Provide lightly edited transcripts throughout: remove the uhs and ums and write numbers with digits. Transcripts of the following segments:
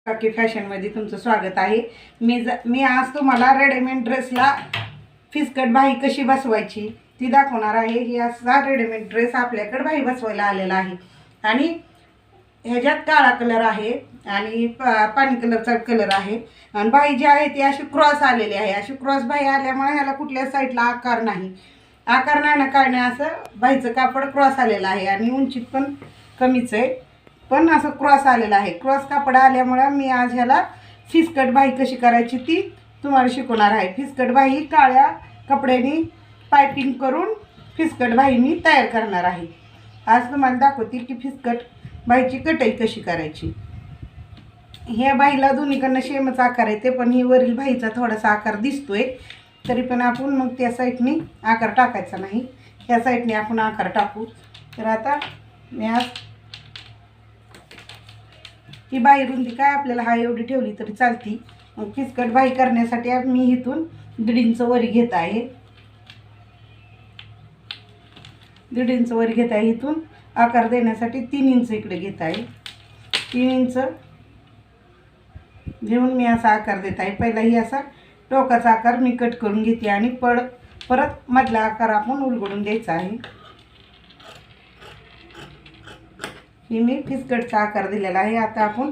काकी फॅशनमध्ये तुमचं स्वागत आहे। मी आज तुम्हाला रेडीमेड ड्रेसला फिसकट बाही कशी बसवायची ती दाखवणार आहे। ही असा रेडीमेड ड्रेस आपल्याकडे बाही बसवायला आलेला आहे आणि ह्याच्यात काळा कलर आहे आणि पाणी कलरचा कलर आहे आणि बाही जी आहे ती अशी क्रॉस आलेली आहे। अशी क्रॉस बाही आल्यामुळे ह्याला कुठल्या साईडला आकार नाही ना काय नाही, असं बाहीचं कापड क्रॉस आलेलं आहे आणि उंचीत पण कमीच आहे, पण असं क्रॉस आलेला आहे। क्रॉस कापड आल्यामुळे मी आज ह्याला फिसकट बाही कशी करायची ती तुम्हाला शिकवणार आहे। फिसकट बाही काळ्या कपड्याने पायपिंग करून फिसकट बाही मी तयार करणार आहे। आज तुम्हाला दाखवते की फिसकट बाहीची कटाई कशी करायची। ह्या बाहीला दोन्हीकडनं सेमच आकार येते, पण ही वरील बाहीचा थोडासा आकार दिसतोय, तरी पण आपण मग त्या साईडने आकार टाकायचा नाही, ह्या साईडने आपण आकार टाकू। तर आता मी आज ही बाही रुंदी काय आपल्याला हा एवढी ठेवली तरी चालती। मग फिसकट बाही करण्यासाठी मी इथून 1.5 इंच वरी घेत आहे, 1.5 इंच वरी घेत आहे। इथून आकार देण्यासाठी 3 इंच इकडे घेत आहे। 3 इंच घेऊन मी असा आकार देत आहे। पहिला ही असा टोकाचा आकार मी कट करून घेते आणि परत मधला आकार आपण उलगडून द्यायचा आहे। ही मी फिसकटचा आकार दिलेला आहे। आता आपण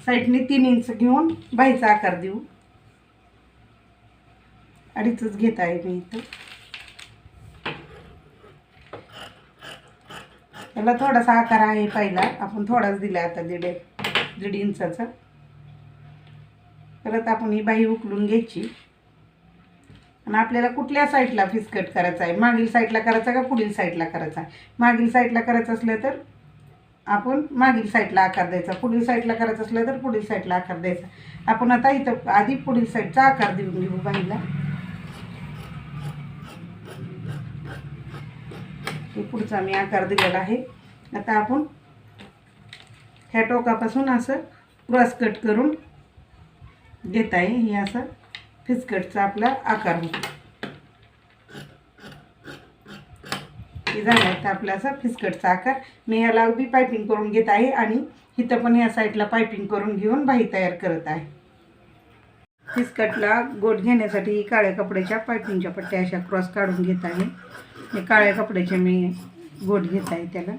साईडने 3 इंच घेऊन बाहीचा आकार देऊ। 2.5 घेत आहे मी इथं। त्याला थोडासा आकार आहे, पहिला आपण थोडाच दिला, आता 1.5 इंचाचा। परत आपण ही बाही उकलून घ्यायची आणि आपल्याला कुठल्या साईडला फिसकट करायचा आहे, मागील साईडला करायचा का पुढील साईडला करायचा आहे। मागील साईडला करायचं असलं तर आपण मागील साईडला आकार द्यायचा, पुढील साईडला करायचं असलं तर पुढील साईडला आकार द्यायचा। आपण आता इथं आधी पुढील साईडचा आकार देऊन घेऊ बाहीला। हे पुढचा मी आकार दिलेला आहे। आता आपण ह्या टोकापासून असं क्रॉस कट करून देत आहे। हे असं फिसकटचा आपला आकार होतो। हे झालं तर आपला असा फिसकटचा आकार। मी ह्याला अगदी पायपिंग करून घेत आहे आणि इथं पण ह्या साईडला पायपिंग करून घेऊन बाही तयार करत आहे। फिसकटला गोट घेण्यासाठी काळ्या कपड्याच्या पायपिंगच्या पट्ट्या अशा क्रॉस काढून घेत आहे। हे काळ्या कपड्याचे मी गोट घेत आहे त्याला।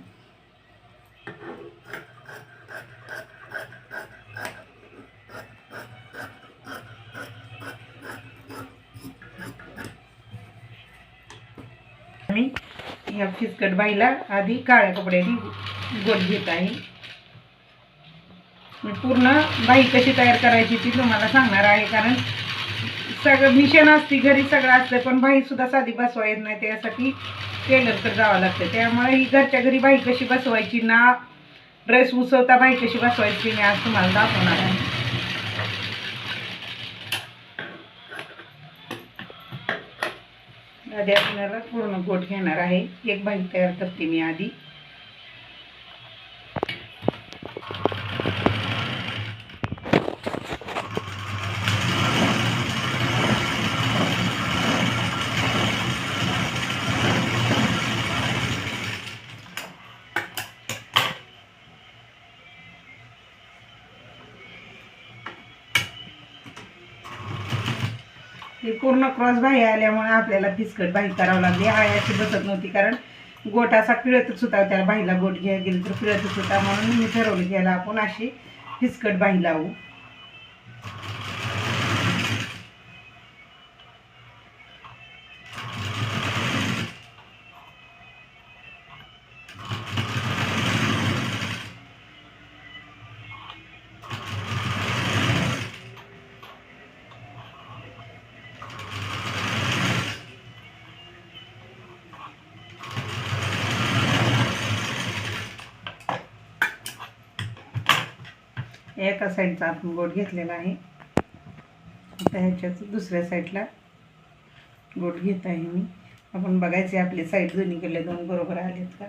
मी या फिसकट बाहीला आधी काळ्या कपड्याने गोट घेत आहे। मी पूर्ण बाही कशी तयार करायची ती तुम्हाला सांगणार आहे, कारण सगळं मिशन असते घरी, सगळं असतं, पण बाही सुद्धा साधी बसवा येत नाही, त्यासाठी टेलरकडे जावं लागतं। त्यामुळे ही घरच्या घरी बाही कशी बसवायची ना, ड्रेस उसवता बाही कशी बसवायची मी आज तुम्हाला दाखवणार आहे। आधी आपल्याला पूर्ण गोट घेणार आहे। एक बाही तयार करते मी आधी। ही पूर्ण क्रॉस बाही आल्यामुळे आपल्याला फिसकट बाही करावं लागली। हा अशी बसत नव्हती, कारण गोट असा पिळतच होता, त्याला बाहीला गोट घ्यायला गेली तर पिळतच होता, म्हणून मी ठरवलं घ्यायला आपण अशी फिसकट बाही लावू। एका साईडचा आपण गोट घेतलेला आहे, आता ह्याच्याच दुसऱ्या साईडला गोट घेत आहे मी। आपण बघायचे आपले साईड दोन्हीकडले दोन बरोबर आलेत का।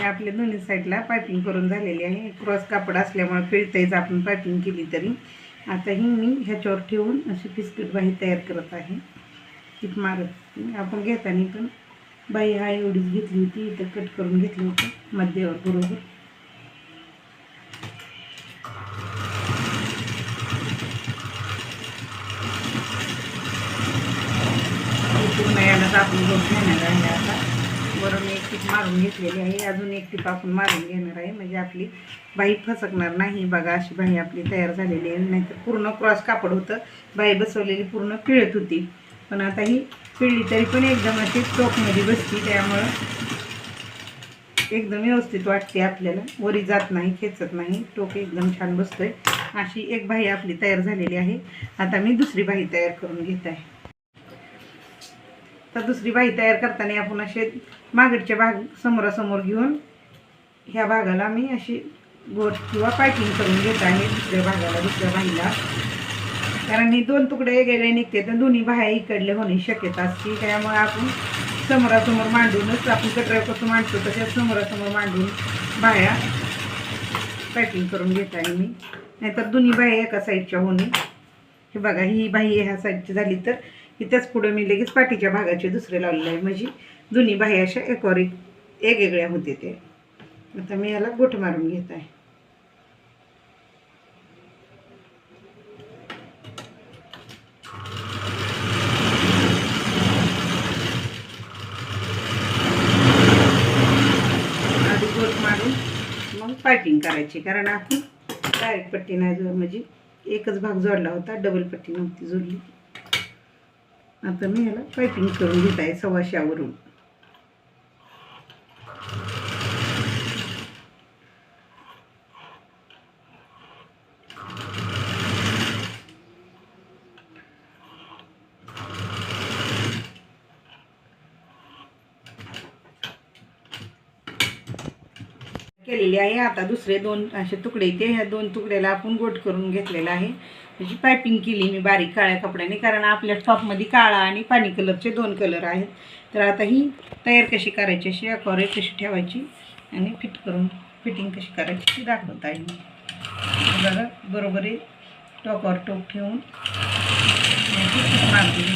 हे आपल्या दोन्ही साईडला पायपिंग करून झालेली आहे. क्रॉस कापड असल्यामुळे पिळताईच आपण पायपिंग केली तरी. आता ही मी ह्याच्यावर ठेवून अशी फिस्कट बाही तयार करत आहे. टीप मारत आपण घेताना पण बाही हा एवढीच घेतली होती, इथं कट करून घेतलं होतं मध्यावर बरोबर. पूर्ण यालाच आपण गोट घेणार आहे. आता वरून एक टीप मारून घेतलेली आहे, अजून एक टीप आपण मारून घेणार आहे म्हणजे आपली बाही फसकणार नाही. बघा अशी बाही आपली तयार झालेली आहे. नाहीतर पूर्ण क्रॉस कापड होतं, बाही बसवलेली पूर्ण पिळत होती. पण आता ही पिळली तरी पण एकदम अशी टोकमध्ये बसती, त्यामुळं एकदम व्यवस्थित वाटते आपल्याला, वरी जात नाही, खेचत नाही, टोक एकदम छान बसतोय. अशी एक बाही आपली तयार झालेली आहे. आता मी दुसरी बाही तयार करून घेत आहे. तर दुसरी बाही तयार करताना आपण असे मागडचे भाग समोरासमोर घेऊन ह्या भागाला मी अशी गोट किंवा पायपिंग करून घेत आहे दुसऱ्या भागाला, दुसऱ्या बाहीला. कारण ही दोन तुकडे वेगवेगळे निघते तर दोन्ही बाह्या इकडले होण्याची शक्यता असते. त्यामुळे आपण समोरासमोर मांडूनच, आपण कटऱ्या कसं मांडतो तशाच समोरासमोर मांडून बाह्या पायपिंग करून घेत आहे मी. नाहीतर दोन्ही बाह्या एका साईडच्या होणे. हे बघा ही बाही ह्या साईडची झाली तर इथंच पुढं मी लगेच पाठीच्या भागाचे दुसरे लावलेले आहे, म्हणजे दोन्ही बाह्या अशा एकावर एक वेगवेगळ्या होते ते. आता मी याला गोट मारून घेत आहे. आधी गोट मारून मग पायपिंग करायची, कारण आपण डायरेक्ट पट्टी नाही जोड, म्हणजे एकच भाग जोडला होता, डबल पट्टी नव्हती जोडली. आता मी याला पायपिंग करून घेत आहे सव्वाशावरून. केलेली आहे. आता दुसरे दोन असे तुकडे इथे, ह्या दोन तुकड्याला आपण गोट करून घेतलेला आहे. त्याची पायपिंग केली मी बारीक काळ्या कपड्याने, कारण आपल्या टॉपमध्ये काळा आणि पाणी कलरचे दोन कलर आहेत. तर आता ही तयार कशी करायची, अशी अकॉरे कशी ठेवायची आणि फिटिंग कशी करायची ती दाखवत आहे मी. बघा बरोबर आहे, टोकावर टोक ठेवून मारते.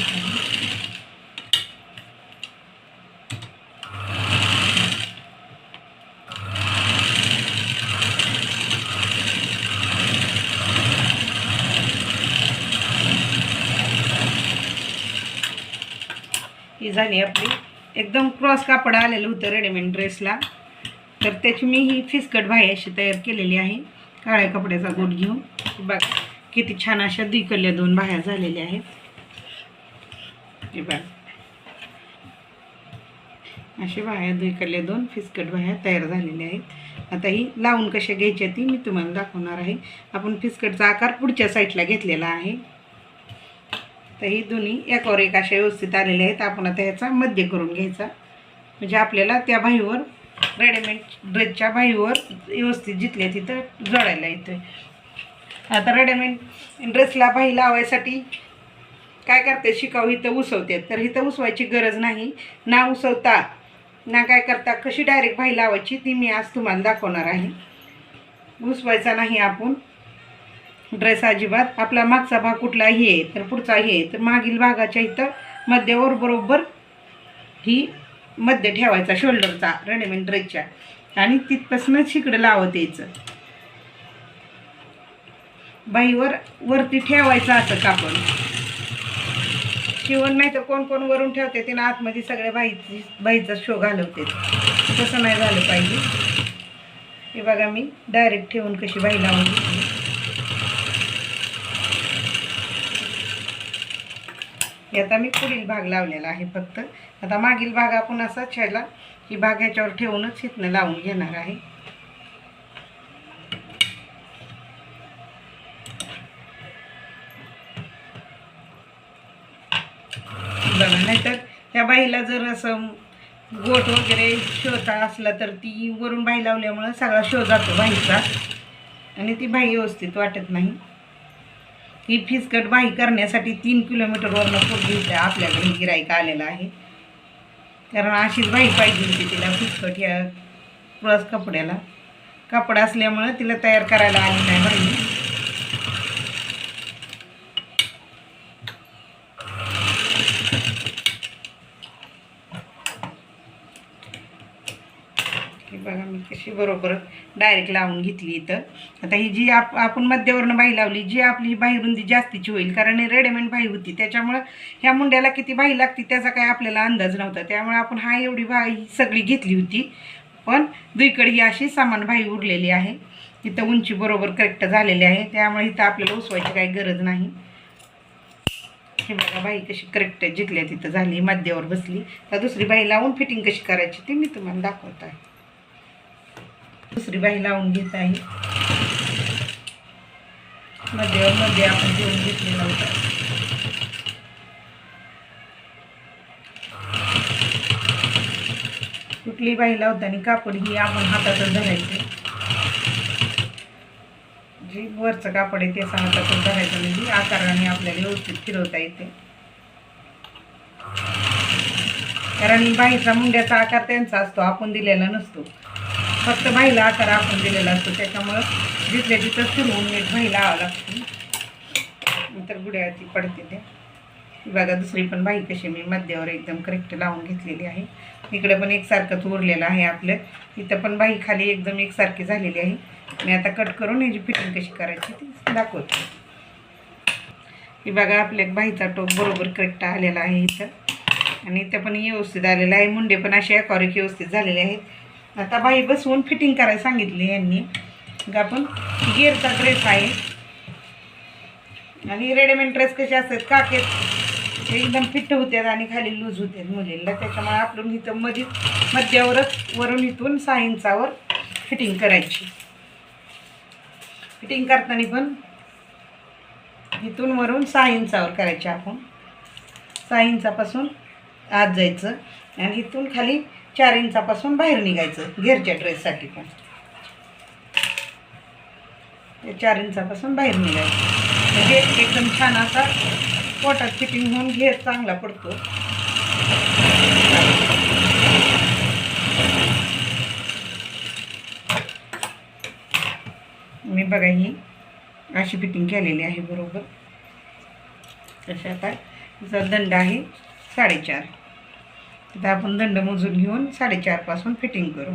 ही झाली आपली. एकदम क्रॉस कापड आलेलं होतं रेडीमेड ड्रेसला, तर त्याची मी ही फिसकट बाही अशी तयार केलेली आहे काळ्या कपड्याचा गोट घेऊन. बघ किती छान अशा दुईकडल्या दोन बाह्या झालेल्या आहेत. हे बघ अशा बाह्या दुईकडल्या दोन फिसकट बाह्या तयार झालेल्या आहेत. आता ही लावून कशा घ्यायच्या ती मी तुम्हाला दाखवणार आहे. आपण फिसकटचा आकार पुढच्या साईडला घेतलेला आहे. तर ही दोन्ही एकावर एक अशा व्यवस्थित आलेल्या आहेत. आपण आता ह्याचा मध्य करून घ्यायचा, म्हणजे आपल्याला त्या बाहीवर, रेडीमेड ड्रेसच्या बाहीवर व्यवस्थित जिथल्या तिथं जोडायला येतं. आता रेडीमेड ड्रेसला बाही लावायसाठी काय करते, शिकाऊ इथं उसवतात, तर इथं उसवायची गरज नाही. ना उसवता ना काय करता, कशी डायरेक्ट बाही लावायची ती मी आज तुम्हाला दाखवणार आहे. उसवायचा नाही आपण ड्रेस अजिबात. आपला मागचा भाग कुठलाही आहे तर पुढचाही आहे, तर मागील भागाच्या इथं मध्यावर बरोबर ही मध्य ठेवायचा शोल्डरचा रेडीमेड ड्रेसच्या, आणि तिथपासूनच इकडं लावत यायचं. बाहीवर वरती ठेवायचं असं कापड. शिवण नाही तर कोण कोण वरून ठेवते ते ना आतमध्ये सगळ्या बाहीचा शो घालवते, तसं नाही झालं पाहिजे. हे बघा मी डायरेक्ट ठेवून कशी बाही लावून घेतली. आता मी पुढील भाग लावलेला आहे फक्त. आता मागील भाग आपण असा छेडला ही भाग ह्याच्यावर ठेवूनच इथनं लावून घेणार आहे. बघा नाहीतर त्या बाईला जर असं गोट वगैरे शोचा असला तर ती वरून बाई लावल्यामुळं सगळा शो जातो बाईचा आणि ती बाई व्यवस्थित वाटत नाही. ही फिसकट बाही करण्यासाठी 3 किलोमीटरवरनं पूर्वी आपल्याकडे गिराईक आलेला आहे, कारण अशीच बाही पाहिजे होती तिला फिसकट ह्या प्लस कपड्याला. कपडा असल्यामुळं तिला तयार करायला आली नाही बाई. हे बघा मी कशी बरोबर डायरेक्ट लावून घेतली इथं. आता ही जी आपण मध्यावरनं बाही लावली, जी आपली बाही रुंदी जास्तीची होईल, कारण ही रेडीमेड बाही होती त्याच्यामुळं ह्या मुंड्याला किती बाही लागते त्याचा काय आपल्याला अंदाज नव्हता. त्यामुळे आपण हा एवढी बाही सगळी घेतली होती. पण दुईकडे ही अशी समान बाही उरलेली आहे. इथं उंची बरोबर करेक्ट झालेली आहे, त्यामुळे इथं आपल्याला उसवायची काही गरज नाही. हे बघा बाही कशी करेक्ट जिथल्या तिथं झाली, मध्यावर बसली. तर दुसरी बाही लावून फिटिंग कशी करायची ते मी तुम्हाला दाखवत आहे. दुसरी बाही लावून घेत आहे. मध्ये आपण घेऊन घेतलेला होता. कुठली बाही लावताना कापड ही आपण हातातच धरायचे. जी वरचं कापड आहे ते हातातच धरायचं, म्हणजे आकाराने आपल्याला व्यवस्थित फिरवता येते. कारण बाहीचा मुंड्याचा आकार त्यांचा असतो, आपण दिलेला नसतो. फक्त बाहीला आकार आपण दिलेला असतो. त्याच्यामुळं जिथल्या तिथं फिरवून नीट बाही लावावं लागते, नंतर गुड्यावरती पडते ते. बघा दुसरी पण बाही कशी मी मध्यावर एकदम करेक्ट लावून घेतलेली आहे. इकडे पण एकसारखंच उरलेलं आहे आपलं. इथं पण बाही खाली एकदम एकसारखी झालेली आहे. मी आता कट करून याची फिटिंग कशी करायची ती दाखवते. ही बघा आपल्या बाहीचा टोक बरोबर करेक्ट आलेला आहे इथं, आणि इथं पण व्यवस्थित आलेलं आहे. मुंडे पण असे अकॉरिक व्यवस्थित झालेले आहेत. आता बाही बसवून फिटिंग करायला सांगितली यांनी. मग आपण गेअरचा ड्रेस आहे, आणि रेडीमेड ड्रेस कसे असतात काकेत एकदम फिट होतात आणि खाली लूज होतात मुलींना. त्याच्यामुळे आपण इथं मध्यावरच वरून इथून 6 इंचावर फिटिंग करायची. फिटिंग करताना पण इथून वरून 6 इंचावर करायची. आपण 6 इंचापासून आत जायचं आणि इथून खाली 4 इंचापासून बाहेर निघायचं. घेरच्या ड्रेससाठी पण 4 इंचापासून बाहेर निघायचं, म्हणजे एकदम छान असा पोटात फिटिंग होऊन घेर चांगला पडतो. मी बघा ही अशी फिटिंग केलेली आहे बरोबर. तशा आता तिचा दंड आहे 4.5. आता आपण दंड मोजून घेऊन 4.5 पासून फिटिंग करू.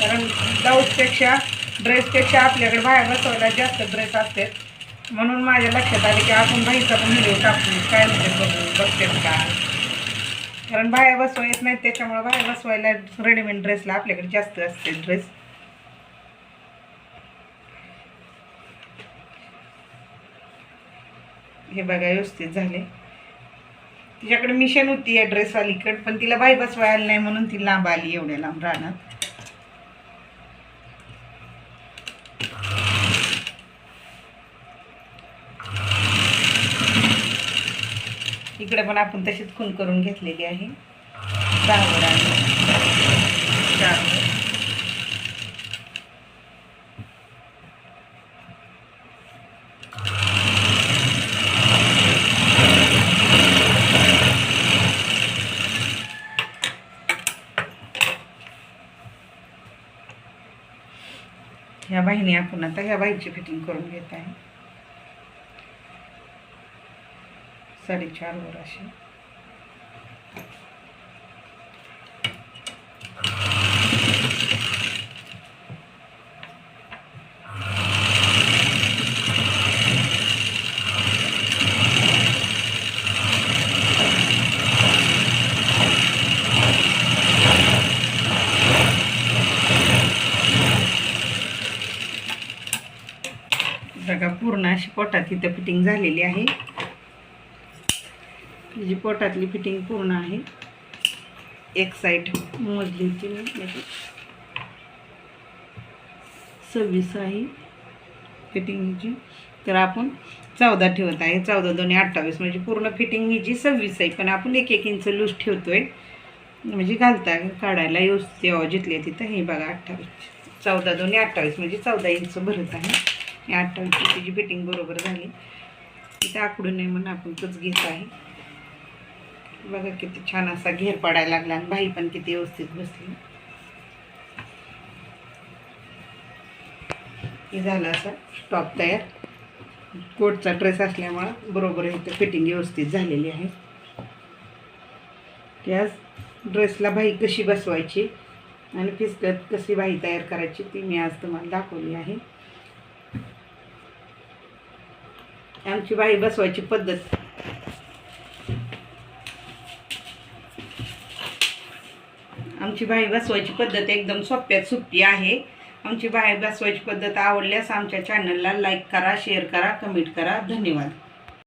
कारण ब्लाऊजपेक्षा ड्रेसपेक्षा आपल्याकडे बाहेर बसवायला जास्त ड्रेस असतात, म्हणून माझ्या लक्षात आले की आपण बाईचा पण व्हिडिओ टाकू, काय म्हणजे बघतात का. कारण बाहेर बसवा येत नाहीत, त्याच्यामुळे बाहेर बसवायला रेडीमेड ड्रेसला आपल्याकडे जास्त असते ड्रेस. हे बघा व्यवस्थित झाले. तिच्याकडे मिशन होती या ड्रेसवालीकडे, पण तिला बाई बसवायला नाही म्हणून ती लांब आली, एवढ्या लांब राहणार. इकडे पण आपण तशीच खून करून घेतलेली आहे. 10 वर आणि 4 वर. ह्या बाईने आपण आता ह्या बाईची फिटिंग करून घेत आहे. 4.5 वर अशी. बघा पूर्ण अशी पोटात इथं फिटिंग झालेली आहे. जी पोटातली फिटिंग पूर्ण आहे. एक साईड मोजली होती मी, म्हणजे 26 आहे फिटिंगची. तर आपण 14 ठेवत आहे. 14 2 28, म्हणजे पूर्ण फिटिंग ही जी 26 आहे, पण आपण 1 इंच लूज ठेवतोय, म्हणजे घालता काढायला व्यवस्थित यावं जिथल्या तिथं. हे बघा 28 14 2 28 म्हणजे 14 इंच भरत आहे. 28 इंचची फिटिंग बरोबर झाली. इथे आकडून नाही म्हणून आपण तोच घेत आहे. बघा किती छान असा घेर पडायला लागला आणि बाही पण किती व्यवस्थित बसली. हे झालं असं टॉप तयार. कोटचा ड्रेस असल्यामुळं बरोबर इथं फिटिंग व्यवस्थित झालेली आहे. त्याच ड्रेसला बाही कशी बसवायची आणि फिसकट कशी बाही तयार करायची ती मी आज तुम्हाला दाखवली आहे. आमची बाही बसवायची पद्धत एकदम सोप्यात सोपी आहे. आमची बाही बसवायची पद्धत आवडल्यास आमच्या चॅनलला लाईक करा, शेअर करा, कमेंट करा. धन्यवाद.